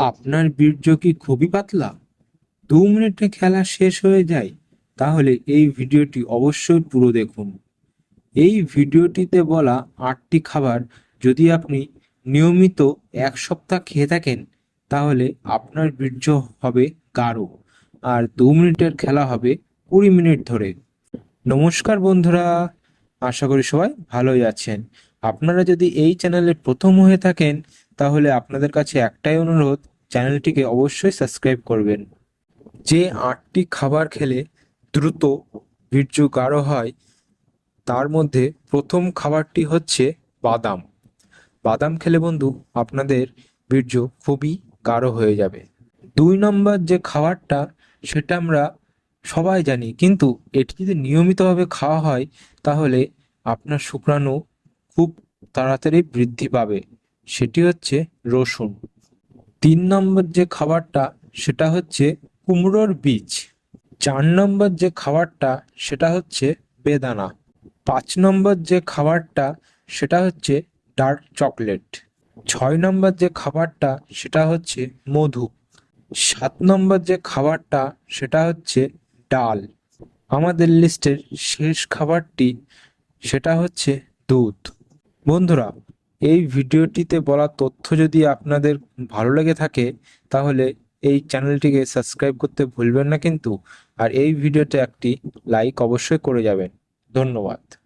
আপনার বীর্য কি খুবই পাতলা? 2 মিনিটে খেলা শেষ হয়ে যায়? তাহলে এই ভিডিওটি অবশ্যই পুরো দেখুন। এই ভিডিওটিতে বলা 8টি খাবার যদি আপনি নিয়মিত 1 সপ্তাহ খেয়ে থাকেন, তাহলে আপনার বীর্য হবে গাঢ় আর 2 মিনিটের খেলা হবে 20 মিনিট ধরে। নমস্কার বন্ধুরা, আশা করি সবাই ভালোই আছেন। আপনারা যদি এই চ্যানেলে প্রথম হয়ে থাকেন, তাহলে আপনাদের কাছে একটাই অনুরোধ, চ্যানেলটিকে অবশ্যই সাবস্ক্রাইব করবেন। যে 8টি খাবার খেলে দ্রুত বীর্য গাঢ় হয়, তার মধ্যে প্রথম খাবারটি হচ্ছে বাদাম। বাদাম খেলে বন্ধু আপনাদের বীর্য খুবই গাঢ় হয়ে যাবে। 2 নম্বর যে খাবারটা, সেটা আমরা সবাই জানি, কিন্তু এটি যদি নিয়মিতভাবে খাওয়া হয় তাহলে আপনার শুক্রাণু খুব তাড়াতাড়ি বৃদ্ধি পাবে। সেটি হচ্ছে রসুন। 3 নম্বর যে খাবারটা, সেটা হচ্ছে কুমড়োর বীজ। 4 নম্বর যে খাবারটা, সেটা হচ্ছে বেদানা। 5 নম্বর যে খাবারটা, সেটা হচ্ছে ডার্ক চকলেট। 6 নম্বর যে খাবারটা, সেটা হচ্ছে মধু। 7 নম্বর যে খাবারটা, সেটা হচ্ছে ডাল। আমাদের লিস্টের শেষ খাবারটি, সেটা হচ্ছে দুধ। বন্ধুরা, এই ভিডিওটিতে বলা তথ্য যদি আপনাদের ভালো লেগে থাকে, তাহলে এই চ্যানেলটিকে সাবস্ক্রাইব করতে ভুলবেন না কিন্তু। আর এই ভিডিওতে একটি লাইক অবশ্যই করে যাবেন। ধন্যবাদ।